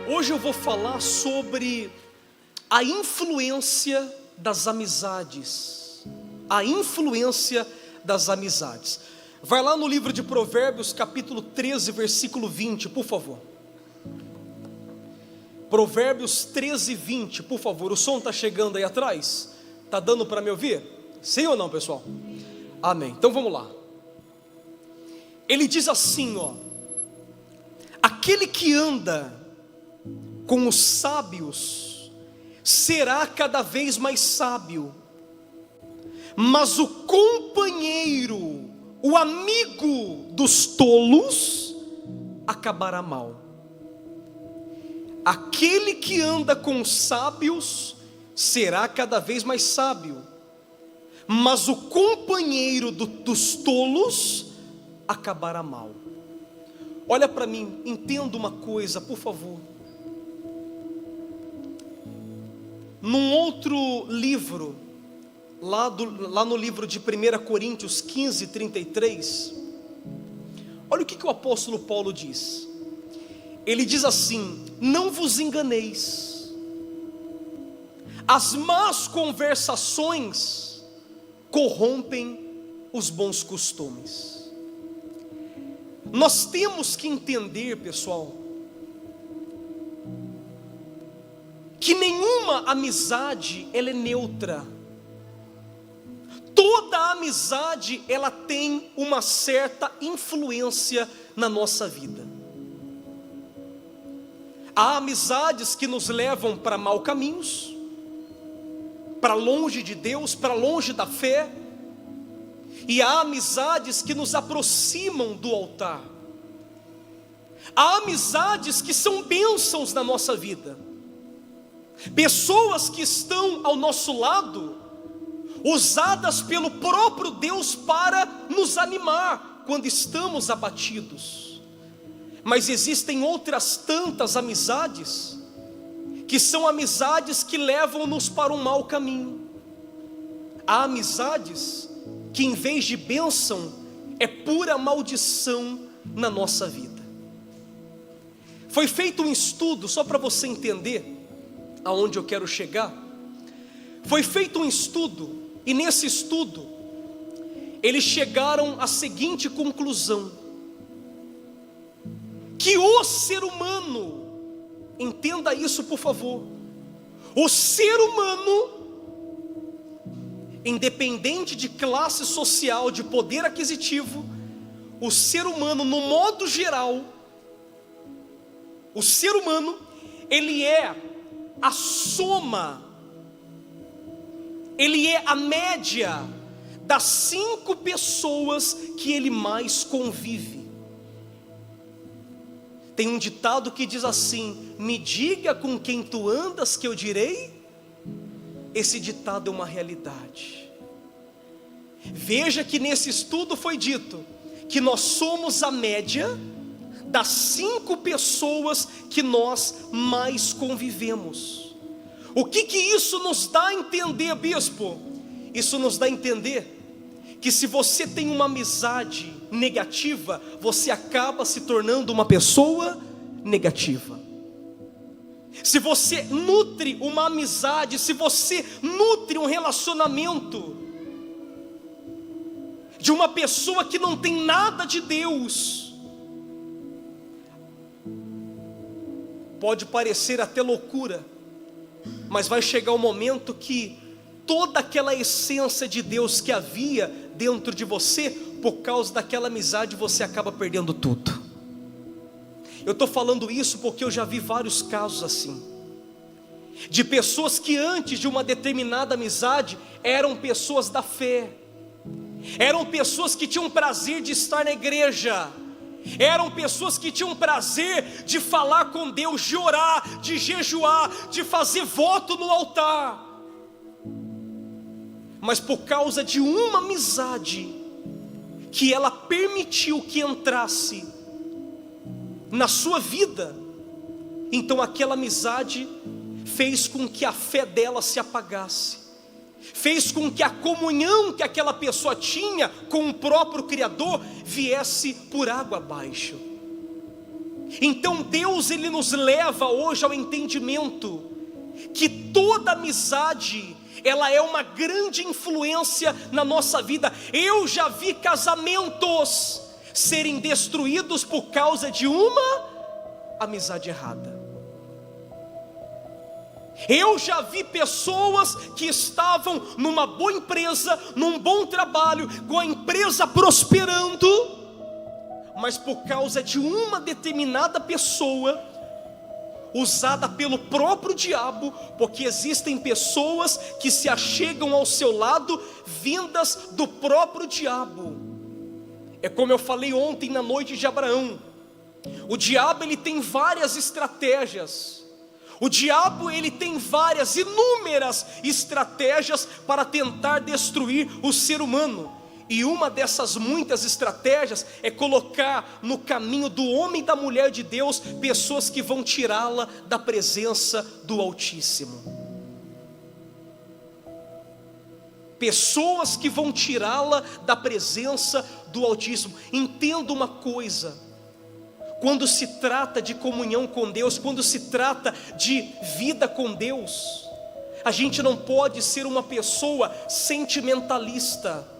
Hoje eu vou falar sobre a influência das amizades. A influência das amizades. Vai lá no livro de Provérbios, capítulo 13, versículo 20, por favor. Provérbios 13, 20, por favor. O som está chegando aí atrás? Está dando para me ouvir? Sim ou não, pessoal? Amém. Então vamos lá. Ele diz assim, ó: aquele que anda com os sábios será cada vez mais sábio, mas o companheiro, o amigo dos tolos, acabará mal. Aquele que anda com os sábios será cada vez mais sábio, mas o companheiro dos tolos acabará mal. Olha para mim, entenda uma coisa, por favor. Num outro livro, lá no livro de 1 Coríntios 15, 33, olha o que o apóstolo Paulo diz. Ele diz assim: não vos enganeis, as más conversações corrompem os bons costumes. Nós temos que entender, pessoal, que nenhuma amizade ela é neutra. Toda amizade ela tem uma certa influência na nossa vida. Há amizades que nos levam para maus caminhos, para longe de Deus, para longe da fé. E há amizades que nos aproximam do altar. Há amizades que são bênçãos na nossa vida. Pessoas que estão ao nosso lado, usadas pelo próprio Deus para nos animar quando estamos abatidos. Mas existem outras tantas amizades, que são amizades que levam-nos para um mau caminho. Há amizades que em vez de bênção, é pura maldição na nossa vida. Foi feito um estudo, só para você entender aonde eu quero chegar. Foi feito um estudo, e nesse estudo, eles chegaram à seguinte conclusão: que o ser humano, entenda isso por favor, o ser humano, independente de classe social, de poder aquisitivo, o ser humano no modo geral, o ser humano, ele é a soma, ele é a média das 5 pessoas que ele mais convive. Tem um ditado que diz assim: me diga com quem tu andas que eu direi. Esse ditado é uma realidade. Veja que nesse estudo foi dito que nós somos a média das 5 pessoas que nós mais convivemos. O que isso nos dá a entender, bispo? Isso nos dá a entender que se você tem uma amizade negativa, você acaba se tornando uma pessoa negativa. Se você nutre uma amizade, se você nutre um relacionamento de uma pessoa que não tem nada de Deus, pode parecer até loucura, mas vai chegar um momento que toda aquela essência de Deus que havia dentro de você, por causa daquela amizade, você acaba perdendo tudo. Eu estou falando isso porque eu já vi vários casos assim, de pessoas que antes de uma determinada amizade, eram pessoas da fé, eram pessoas que tinham prazer de estar na igreja, eram pessoas que tinham prazer de falar com Deus, de orar, de jejuar, de fazer voto no altar. Mas por causa de uma amizade, que ela permitiu que entrasse na sua vida, então aquela amizade fez com que a fé dela se apagasse, fez com que a comunhão que aquela pessoa tinha com o próprio Criador viesse por água abaixo. Então Deus, Ele nos leva hoje ao entendimento que toda amizade, ela é uma grande influência na nossa vida. Eu já vi casamentos serem destruídos por causa de uma amizade errada. Eu já vi pessoas que estavam numa boa empresa, num bom trabalho, com a empresa prosperando, mas por causa de uma determinada pessoa, usada pelo próprio diabo, porque existem pessoas que se achegam ao seu lado, vindas do próprio diabo. É como eu falei ontem na noite de Abraão, o diabo ele tem várias estratégias. O diabo ele tem várias, inúmeras estratégias para tentar destruir o ser humano. E uma dessas muitas estratégias é colocar no caminho do homem e da mulher de Deus pessoas que vão tirá-la da presença do Altíssimo. Pessoas que vão tirá-la da presença do Altíssimo. Entenda uma coisa: quando se trata de comunhão com Deus, quando se trata de vida com Deus, a gente não pode ser uma pessoa sentimentalista.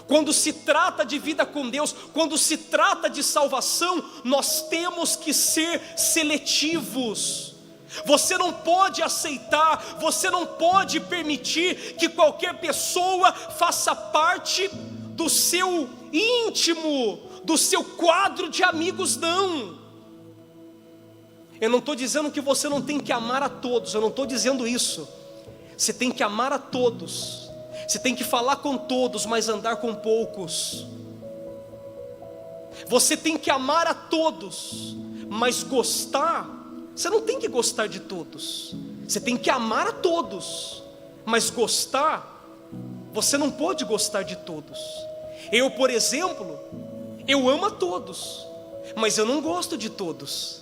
Quando se trata de vida com Deus, quando se trata de salvação, nós temos que ser seletivos. Você não pode aceitar, você não pode permitir que qualquer pessoa faça parte do seu íntimo, do seu quadro de amigos, não. Eu não estou dizendo que você não tem que amar a todos, eu não estou dizendo isso. Você tem que amar a todos, você tem que falar com todos, mas andar com poucos. Você tem que amar a todos, mas gostar, você não tem que gostar de todos. Você tem que amar a todos, mas gostar, você não pode gostar de todos. Eu, por exemplo, eu amo a todos, mas eu não gosto de todos,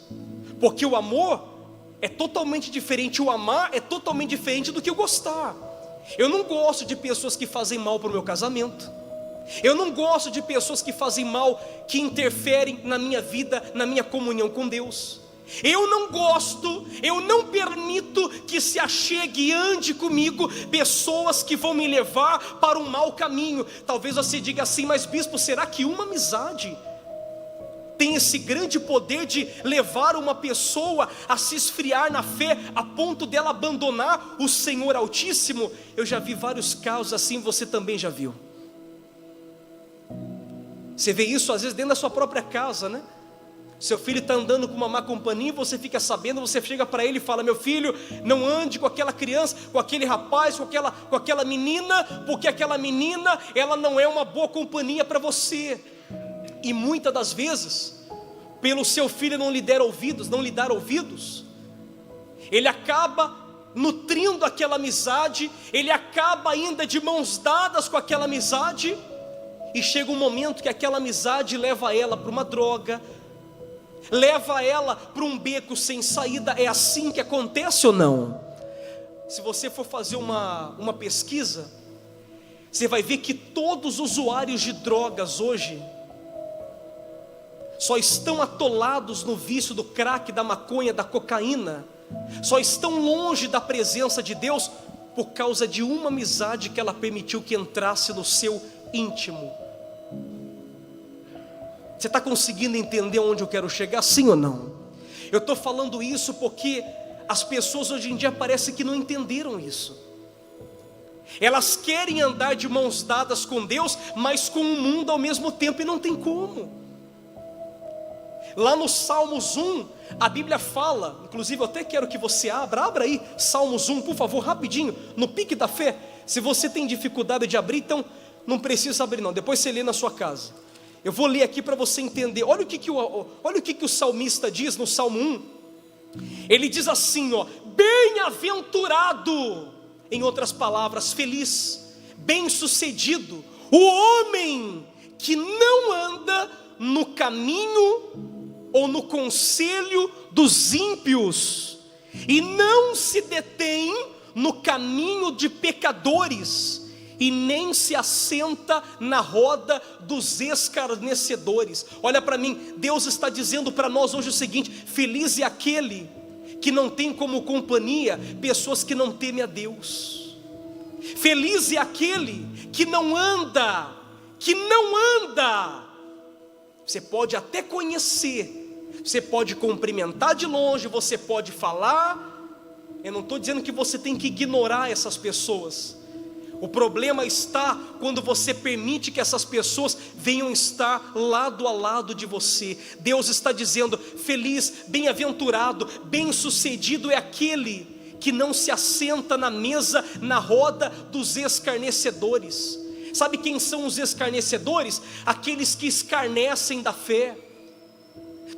porque o amor é totalmente diferente. O amar é totalmente diferente do que o gostar. Eu não gosto de pessoas que fazem mal para o meu casamento. Eu não gosto de pessoas que fazem mal, que interferem na minha vida, na minha comunhão com Deus. Eu não gosto, eu não permito que se achegue e ande comigo pessoas que vão me levar para um mau caminho. Talvez você diga assim: mas bispo, será que uma amizade tem esse grande poder de levar uma pessoa a se esfriar na fé, a ponto dela abandonar o Senhor Altíssimo? Eu já vi vários casos assim, você também já viu. Você vê isso às vezes dentro da sua própria casa, né? Seu filho está andando com uma má companhia, você fica sabendo, você chega para ele e fala: meu filho, não ande com aquela criança, com aquele rapaz, com aquela menina, porque aquela menina, ela não é uma boa companhia para você. E muitas das vezes, pelo seu filho não lhe dar ouvidos, ele acaba nutrindo aquela amizade, ele acaba ainda de mãos dadas com aquela amizade, e chega um momento que aquela amizade leva ela para uma droga, leva ela para um beco sem saída. É assim que acontece ou não? Se você for fazer uma pesquisa, você vai ver que todos os usuários de drogas hoje só estão atolados no vício do crack, da maconha, da cocaína, só estão longe da presença de Deus por causa de uma amizade que ela permitiu que entrasse no seu íntimo. Você está conseguindo entender onde eu quero chegar, sim ou não? Eu estou falando isso porque as pessoas hoje em dia parece que não entenderam isso. Elas querem andar de mãos dadas com Deus, mas com o mundo ao mesmo tempo, e não tem como. Lá no Salmos 1, a Bíblia fala, inclusive eu até quero que você abra aí, Salmos 1, por favor, rapidinho, no pique da fé. Se você tem dificuldade de abrir, então não precisa abrir não, depois você lê na sua casa. Eu vou ler aqui para você entender. Olha o que o salmista diz no Salmo 1. Ele diz assim, ó: bem-aventurado, em outras palavras, feliz, bem-sucedido, o homem que não anda no caminho ou no conselho dos ímpios, e não se detém no caminho de pecadores, e nem se assenta na roda dos escarnecedores. Olha para mim, Deus está dizendo para nós hoje o seguinte: feliz é aquele que não tem como companhia pessoas que não temem a Deus. Feliz é aquele que não anda. Você pode até conhecer, você pode cumprimentar de longe, você pode falar. Eu não estou dizendo que você tem que ignorar essas pessoas. O problema está quando você permite que essas pessoas venham estar lado a lado de você. Deus está dizendo: feliz, bem-aventurado, bem-sucedido é aquele que não se assenta na mesa, na roda dos escarnecedores. Sabe quem são os escarnecedores? Aqueles que escarnecem da fé.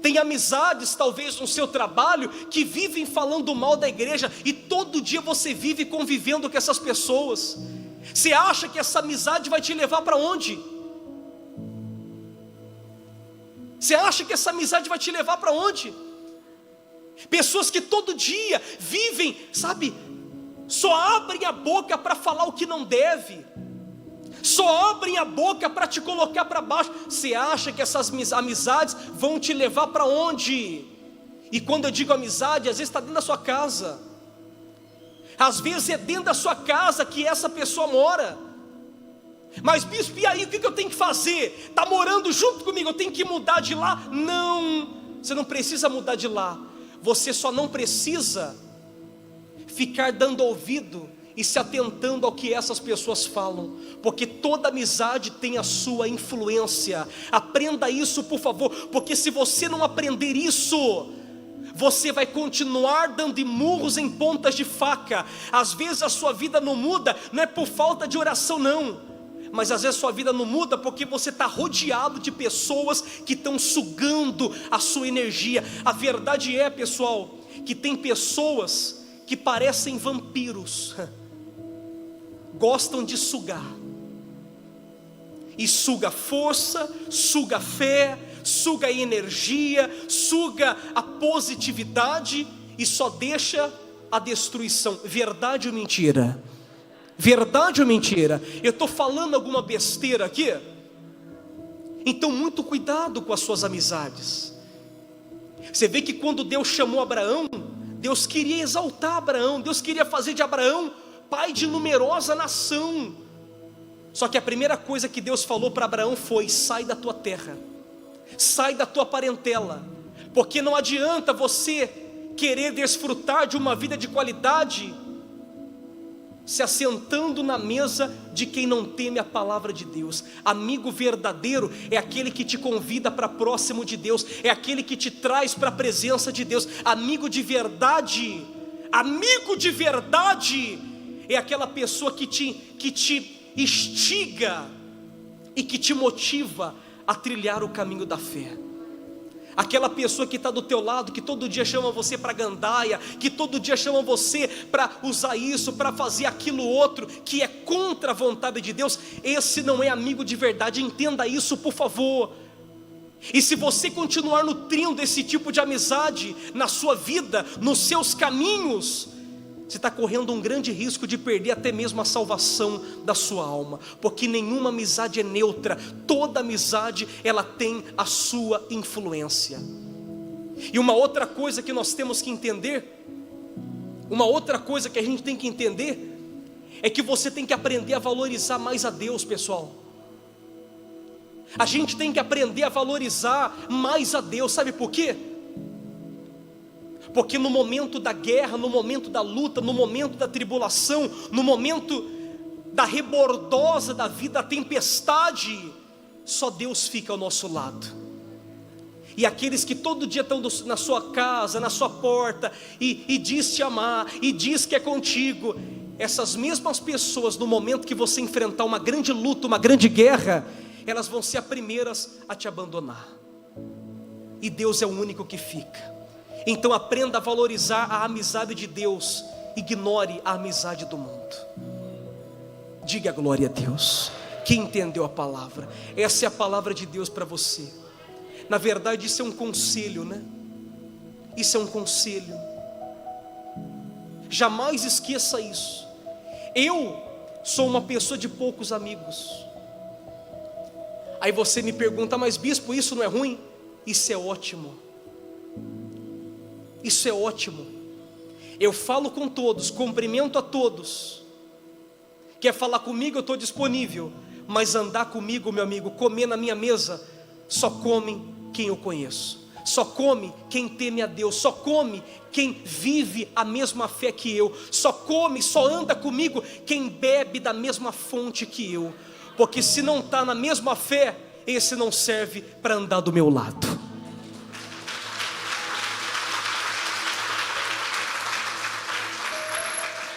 Tem amizades talvez no seu trabalho que vivem falando mal da igreja, e todo dia você vive convivendo com essas pessoas. Você acha que essa amizade vai te levar para onde? Você acha que essa amizade vai te levar para onde? Pessoas que todo dia vivem, sabe, só abrem a boca para falar o que não deve, só abrem a boca para te colocar para baixo. Você acha que essas amizades vão te levar para onde? E quando eu digo amizade, às vezes está dentro da sua casa, às vezes é dentro da sua casa que essa pessoa mora. Mas bispo, e aí o que eu tenho que fazer? Está morando junto comigo, eu tenho que mudar de lá? Não, você não precisa mudar de lá. Você só não precisa ficar dando ouvido e se atentando ao que essas pessoas falam, porque toda amizade tem a sua influência. Aprenda isso, por favor, porque se você não aprender isso, você vai continuar dando murros em pontas de faca. Às vezes a sua vida não muda, não é por falta de oração não, mas às vezes a sua vida não muda porque você está rodeado de pessoas que estão sugando a sua energia. A verdade é, pessoal, que tem pessoas que parecem vampiros, gostam de sugar, e suga força, suga fé, suga a energia, suga a positividade, e só deixa a destruição. Verdade ou mentira? Verdade ou mentira? Eu estou falando alguma besteira aqui? Então muito cuidado com as suas amizades. Você vê que quando Deus chamou Abraão, Deus queria exaltar Abraão, Deus queria fazer de Abraão pai de numerosa nação. Só que a primeira coisa que Deus falou para Abraão foi: sai da tua terra, sai da tua parentela, porque não adianta você querer desfrutar de uma vida de qualidade se assentando na mesa de quem não teme a palavra de Deus. Amigo verdadeiro é aquele que te convida para próximo de Deus, é aquele que te traz para a presença de Deus. Amigo de verdade é aquela pessoa que te instiga e que te motiva a trilhar o caminho da fé. Aquela pessoa que está do teu lado, que todo dia chama você para gandaia, que todo dia chama você para usar isso, para fazer aquilo outro, que é contra a vontade de Deus. Esse não é amigo de verdade, entenda isso, por favor. E se você continuar nutrindo esse tipo de amizade na sua vida, nos seus caminhos, você está correndo um grande risco de perder até mesmo a salvação da sua alma, porque nenhuma amizade é neutra, toda amizade ela tem a sua influência. E uma outra coisa que nós temos que entender, uma outra coisa que a gente tem que entender, é que você tem que aprender a valorizar mais a Deus, pessoal. A gente tem que aprender a valorizar mais a Deus, sabe por quê? Porque no momento da guerra, no momento da luta, no momento da tribulação, no momento da rebordosa da vida, da tempestade, só Deus fica ao nosso lado. E aqueles que todo dia estão na sua casa, na sua porta, e diz te amar, e diz que é contigo, essas mesmas pessoas, no momento que você enfrentar uma grande luta, uma grande guerra, elas vão ser as primeiras a te abandonar. E Deus é o único que fica. Então aprenda a valorizar a amizade de Deus, ignore a amizade do mundo. Diga glória a Deus. Quem entendeu a palavra? Essa é a palavra de Deus para você. Na verdade isso é um conselho, né? Isso é um conselho. Jamais esqueça isso. Eu sou uma pessoa de poucos amigos. Aí você me pergunta, mas bispo, isso não é ruim? Isso é ótimo. Isso é ótimo. Eu falo com todos, cumprimento a todos. Quer falar comigo, eu estou disponível. Mas andar comigo, meu amigo, comer na minha mesa, só come quem eu conheço. Só come quem teme a Deus. Só come quem vive a mesma fé que eu. Só come, só anda comigo quem bebe da mesma fonte que eu. Porque se não está na mesma fé, esse não serve para andar do meu lado.